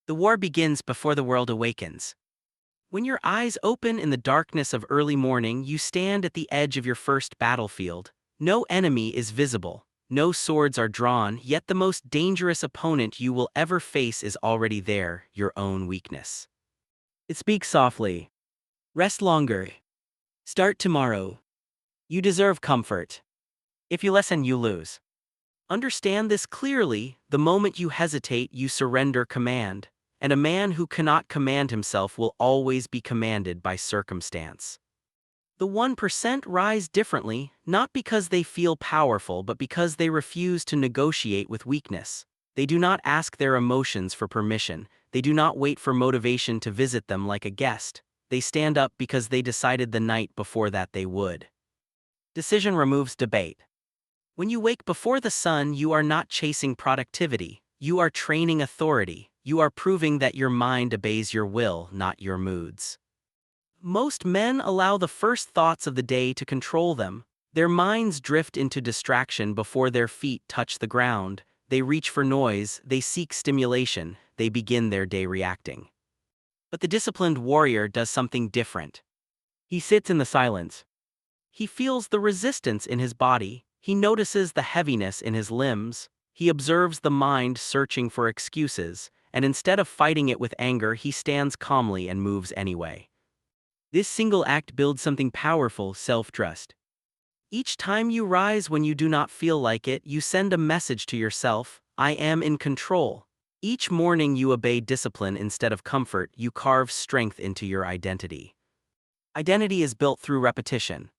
The war begins before the world awakens. When your eyes open in the darkness of early morning, you stand at the edge of your first battlefield. No enemy is visible, no swords are drawn, yet the most dangerous opponent you will ever face is already there, your own weakness. It speaks softly. Rest longer. Start tomorrow. You deserve comfort. If you listen, you lose. Understand this clearly: the moment you hesitate, you surrender command. And a man who cannot command himself will always be commanded by circumstance. The 1% rise differently, not because they feel powerful, but because they refuse to negotiate with weakness. They do not ask their emotions for permission. They do not wait for motivation to visit them like a guest. They stand up because they decided the night before that they would. Decision removes debate. When you wake before the sun, you are not chasing productivity. You are training authority. You are proving that your mind obeys your will, not your moods. Most men allow the first thoughts of the day to control them. Their minds drift into distraction before their feet touch the ground. They reach for noise, they seek stimulation, they begin their day reacting. But the disciplined warrior does something different. He sits in the silence. He feels the resistance in his body. He notices the heaviness in his limbs. He observes the mind searching for excuses, and instead of fighting it with anger, he stands calmly and moves anyway. This single act builds something powerful: self-trust. Each time you rise when you do not feel like it, you send a message to yourself: I am in control. Each morning you obey discipline instead of comfort. You carve strength into your identity. Identity is built through repetition.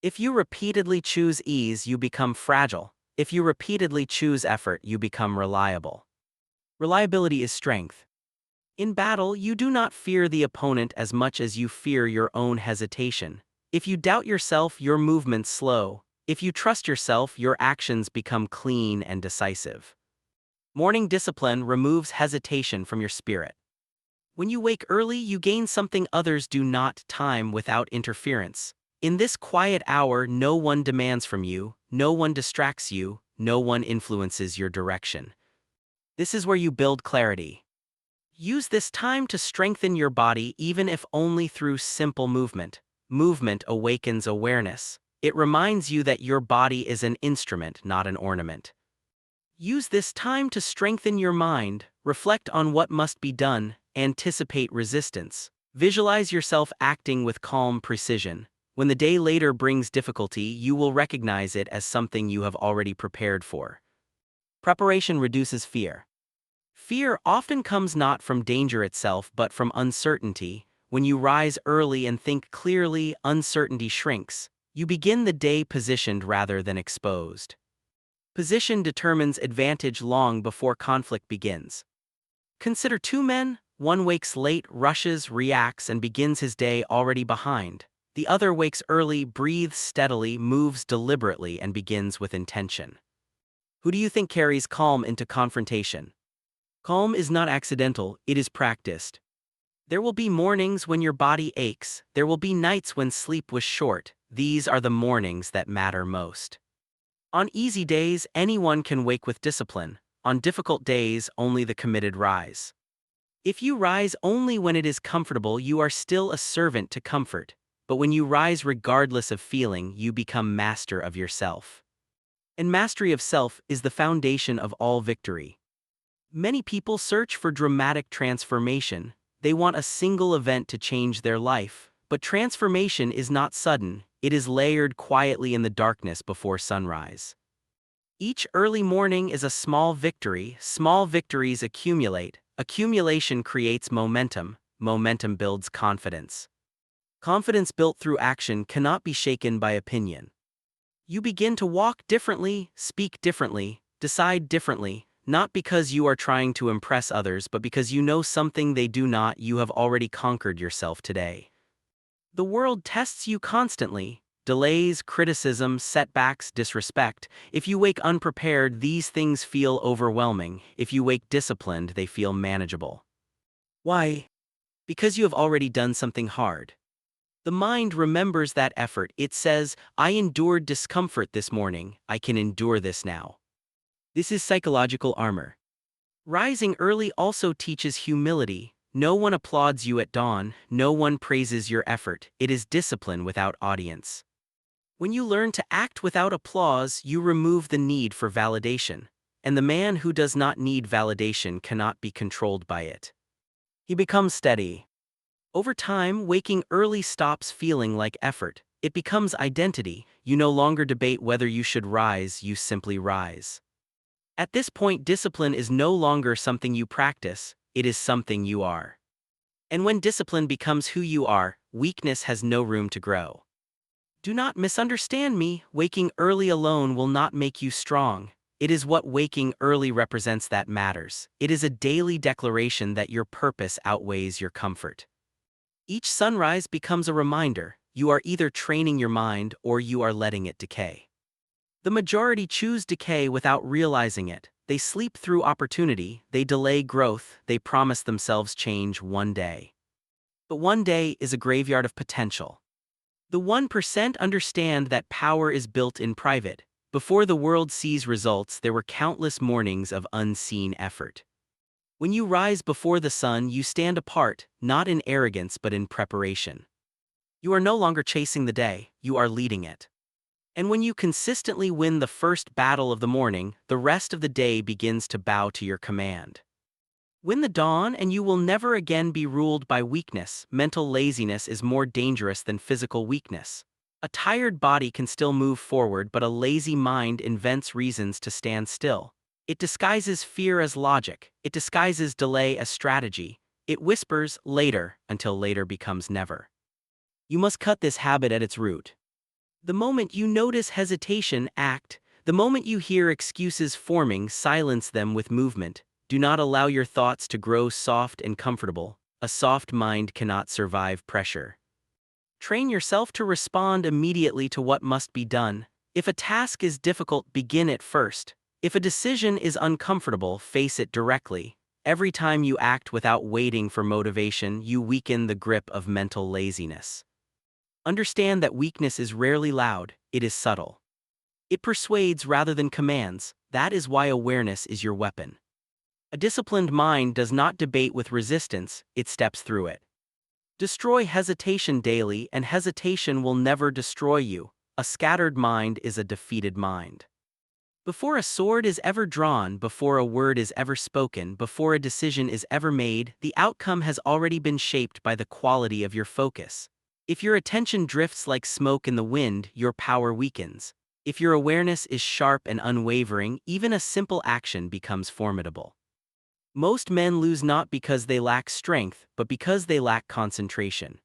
If you repeatedly choose ease, you become fragile. If you repeatedly choose effort, you become reliable. Reliability is strength. In battle, you do not fear the opponent as much as you fear your own hesitation. If you doubt yourself, your movements slow. If you trust yourself, your actions become clean and decisive. Morning discipline removes hesitation from your spirit. When you wake early, you gain something others do not: time without interference. In this quiet hour, no one demands from you, no one distracts you, no one influences your direction. This is where you build clarity. Use this time to strengthen your body, even if only through simple movement. Movement awakens awareness. It reminds you that your body is an instrument, not an ornament. Use this time to strengthen your mind. Reflect on what must be done. Anticipate resistance. Visualize yourself acting with calm precision. When the day later brings difficulty, you will recognize it as something you have already prepared for. Preparation reduces fear. Fear often comes not from danger itself, but from uncertainty. When you rise early and think clearly, uncertainty shrinks. You begin the day positioned rather than exposed. Position determines advantage long before conflict begins. Consider two men. One wakes late, rushes, reacts, and begins his day already behind. The other wakes early, breathes steadily, moves deliberately, and begins with intention. Who do you think carries calm into confrontation? Calm is not accidental, it is practiced. There will be mornings when your body aches. There will be nights when sleep was short. These are the mornings that matter most. On easy days, anyone can wake with discipline. On difficult days, only the committed rise. If you rise only when it is comfortable, you are still a servant to comfort. But when you rise regardless of feeling, you become master of yourself. And mastery of self is the foundation of all victory. Many people search for dramatic transformation. They want a single event to change their life. But transformation is not sudden, it is layered quietly in the darkness before sunrise. Each early morning is a small victory. Small victories accumulate. Accumulation creates momentum. Momentum builds confidence. Confidence built through action cannot be shaken by opinion. You begin to walk differently, speak differently, decide differently, not because you are trying to impress others, but because you know something they do not. You have already conquered yourself today. The world tests you constantly: delays, criticism, setbacks, disrespect. If you wake unprepared, these things feel overwhelming. If you wake disciplined, they feel manageable. Why? Because you have already done something hard. The mind remembers that effort. It says, I endured discomfort this morning, I can endure this now. This is psychological armor. Rising early also teaches humility. No one applauds you at dawn, no one praises your effort. It is discipline without audience. When you learn to act without applause, you remove the need for validation. And the man who does not need validation cannot be controlled by it. He becomes steady. Over time, waking early stops feeling like effort. It becomes identity. You no longer debate whether you should rise, you simply rise. At this point, discipline is no longer something you practice, it is something you are. And when discipline becomes who you are, weakness has no room to grow. Do not misunderstand me, waking early alone will not make you strong. It is what waking early represents that matters. It is a daily declaration that your purpose outweighs your comfort. Each sunrise becomes a reminder, you are either training your mind or you are letting it decay. The majority choose decay without realizing it. They sleep through opportunity, they delay growth, they promise themselves change one day. But one day is a graveyard of potential. The 1% understand that power is built in private. Before the world sees results, there were countless mornings of unseen effort. When you rise before the sun, you stand apart, not in arrogance but in preparation. You are no longer chasing the day, you are leading it. And when you consistently win the first battle of the morning, the rest of the day begins to bow to your command. Win the dawn and you will never again be ruled by weakness. Mental laziness is more dangerous than physical weakness. A tired body can still move forward, but a lazy mind invents reasons to stand still. It disguises fear as logic. It disguises delay as strategy. It whispers later until later becomes never. You must cut this habit at its root. The moment you notice hesitation, act. The moment you hear excuses forming, silence them with movement. Do not allow your thoughts to grow soft and comfortable. A soft mind cannot survive pressure. Train yourself to respond immediately to what must be done. If a task is difficult, begin it first. If a decision is uncomfortable, face it directly. Every time you act without waiting for motivation, you weaken the grip of mental laziness. Understand that weakness is rarely loud, it is subtle. It persuades rather than commands. That is why awareness is your weapon. A disciplined mind does not debate with resistance, it steps through it. Destroy hesitation daily, and hesitation will never destroy you. A scattered mind is a defeated mind. Before a sword is ever drawn, before a word is ever spoken, before a decision is ever made, the outcome has already been shaped by the quality of your focus. If your attention drifts like smoke in the wind, your power weakens. If your awareness is sharp and unwavering, even a simple action becomes formidable. Most men lose not because they lack strength, but because they lack concentration.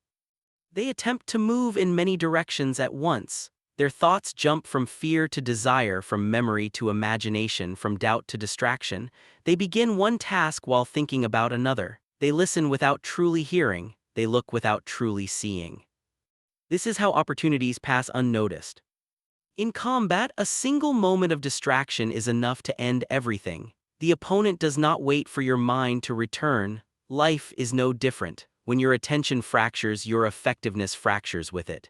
They attempt to move in many directions at once. Their thoughts jump from fear to desire, from memory to imagination, from doubt to distraction. They begin one task while thinking about another. They listen without truly hearing. They look without truly seeing. This is how opportunities pass unnoticed. In combat, a single moment of distraction is enough to end everything. The opponent does not wait for your mind to return. Life is no different. When your attention fractures, your effectiveness fractures with it.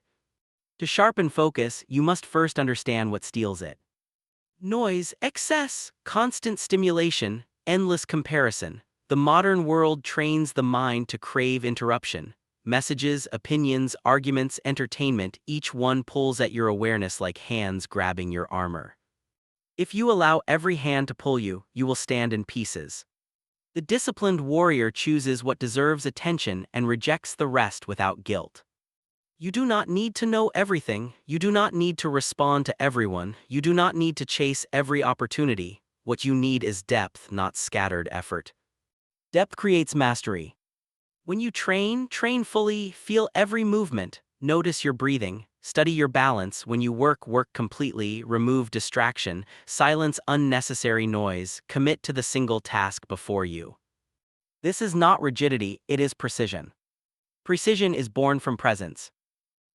To sharpen focus, you must first understand what steals it. Noise, excess, constant stimulation, endless comparison. The modern world trains the mind to crave interruption. Messages, opinions, arguments, entertainment, each one pulls at your awareness like hands grabbing your armor. If you allow every hand to pull you, you will stand in pieces. The disciplined warrior chooses what deserves attention and rejects the rest without guilt. You do not need to know everything, you do not need to respond to everyone, you do not need to chase every opportunity. What you need is depth, not scattered effort. Depth creates mastery. When you train fully, feel every movement, notice your breathing, study your balance. When you work completely, remove distraction, silence unnecessary noise, commit to the single task before you. This is not rigidity, it is precision. Precision is born from presence.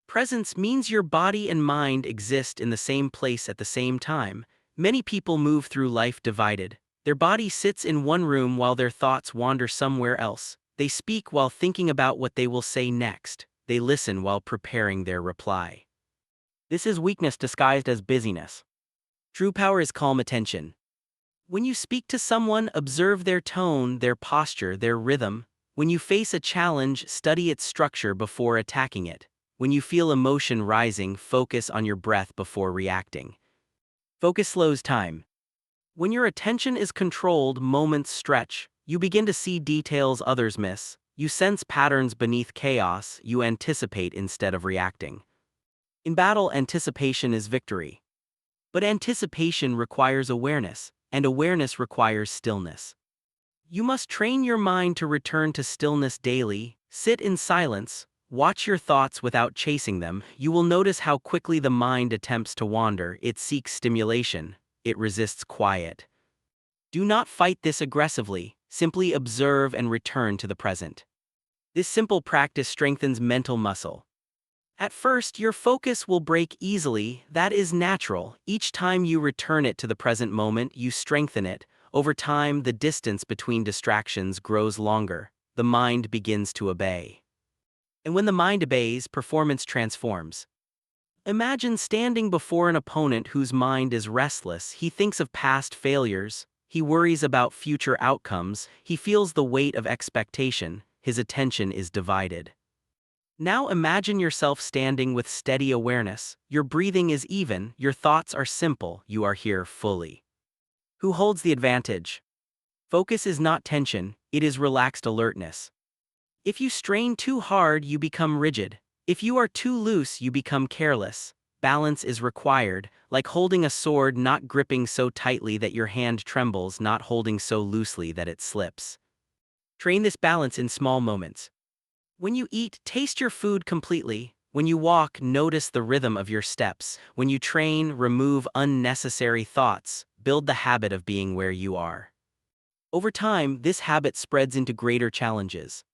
Presence means your body and mind exist in the same place at the same time. Many people move through life divided. Their body sits in one room while their thoughts wander somewhere else. They speak while thinking about what they will say next. They listen while preparing their reply. This is weakness disguised as busyness. True power is calm attention. When you speak to someone, observe their tone, their posture, their rhythm. When you face a challenge, study its structure before attacking it. When you feel emotion rising, focus on your breath before reacting. Focus slows time. When your attention is controlled, moments stretch. You begin to see details others miss. You sense patterns beneath chaos. You anticipate instead of reacting. In battle, anticipation is victory. But anticipation requires awareness, and awareness requires stillness. You must train your mind to return to stillness daily. Sit in silence. Watch your thoughts without chasing them. You will notice how quickly the mind attempts to wander. It seeks stimulation. It resists quiet. Do not fight this aggressively. Simply observe and return to the present. This simple practice strengthens mental muscle. At first, your focus will break easily. That is natural. Each time you return it to the present moment, you strengthen it. Over time, the distance between distractions grows longer. The mind begins to obey. And when the mind obeys, performance transforms. Imagine standing before an opponent whose mind is restless. He thinks of past failures. He worries about future outcomes. He feels the weight of expectation. His attention is divided. Now imagine yourself standing with steady awareness. Your breathing is even. Your thoughts are simple. You are here fully. Who holds the advantage? Focus is not tension. It is relaxed alertness. If you strain too hard, you become rigid. If you are too loose, you become careless. Balance is required, like holding a sword, not gripping so tightly that your hand trembles, not holding so loosely that it slips. Train this balance in small moments. When you eat, taste your food completely. When you walk, notice the rhythm of your steps. When you train, remove unnecessary thoughts. Build the habit of being where you are. Over time, this habit spreads into greater challenges.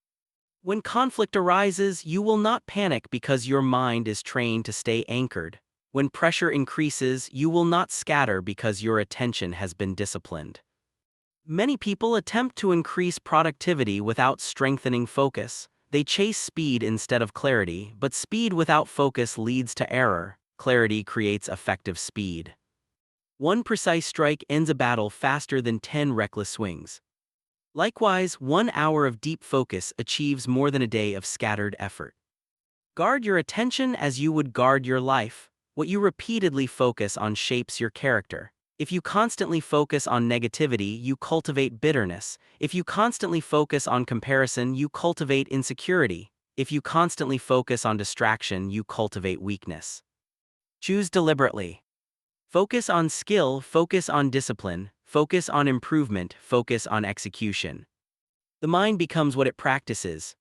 When conflict arises, you will not panic because your mind is trained to stay anchored. When pressure increases, you will not scatter because your attention has been disciplined. Many people attempt to increase productivity without strengthening focus. They chase speed instead of clarity, but speed without focus leads to error. Clarity creates effective speed. One precise strike ends a battle faster than 10 reckless swings. Likewise, 1 hour of deep focus achieves more than a day of scattered effort. Guard your attention as you would guard your life. What you repeatedly focus on shapes your character. If you constantly focus on negativity, you cultivate bitterness. If you constantly focus on comparison, you cultivate insecurity. If you constantly focus on distraction, you cultivate weakness. Choose deliberately. Focus on skill, focus on discipline, focus on improvement, focus on execution. The mind becomes what it practices.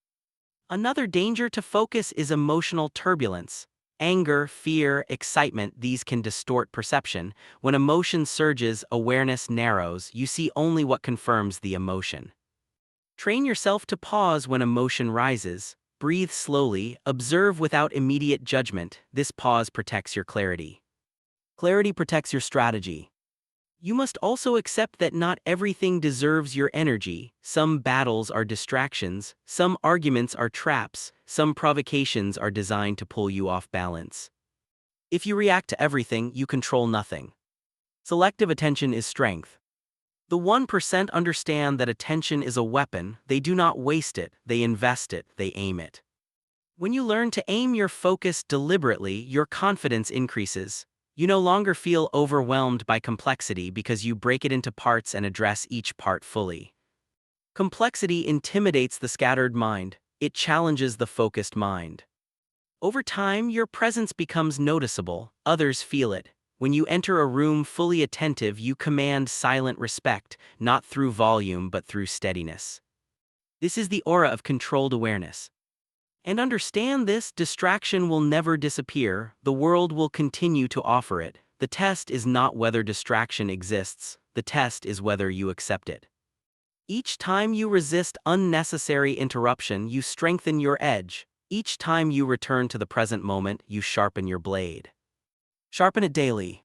Another danger to focus is emotional turbulence. Anger, fear, excitement, these can distort perception. When emotion surges, awareness narrows. You see only what confirms the emotion. Train yourself to pause when emotion rises. Breathe slowly, observe without immediate judgment. This pause protects your clarity. Clarity protects your strategy. You must also accept that not everything deserves your energy. Some battles are distractions, some arguments are traps, some provocations are designed to pull you off balance. If you react to everything, you control nothing. Selective attention is strength. The 1% understand that attention is a weapon. They do not waste it, they invest it, they aim it. When you learn to aim your focus deliberately, your confidence increases. You no longer feel overwhelmed by complexity because you break it into parts and address each part fully. Complexity intimidates the scattered mind. It challenges the focused mind. Over time, your presence becomes noticeable. Others feel it. When you enter a room fully attentive, you command silent respect, not through volume but through steadiness. This is the aura of controlled awareness. And understand this, distraction will never disappear. The world will continue to offer it. The test is not whether distraction exists. The test is whether you accept it. Each time you resist unnecessary interruption, you strengthen your edge. Each time you return to the present moment, you sharpen your blade. Sharpen it daily.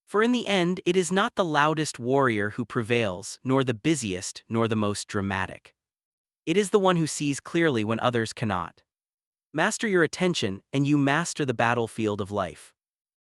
For in the end, it is not the loudest warrior who prevails, nor the busiest, nor the most dramatic. It is the one who sees clearly when others cannot. Master your attention, and you master the battlefield of life.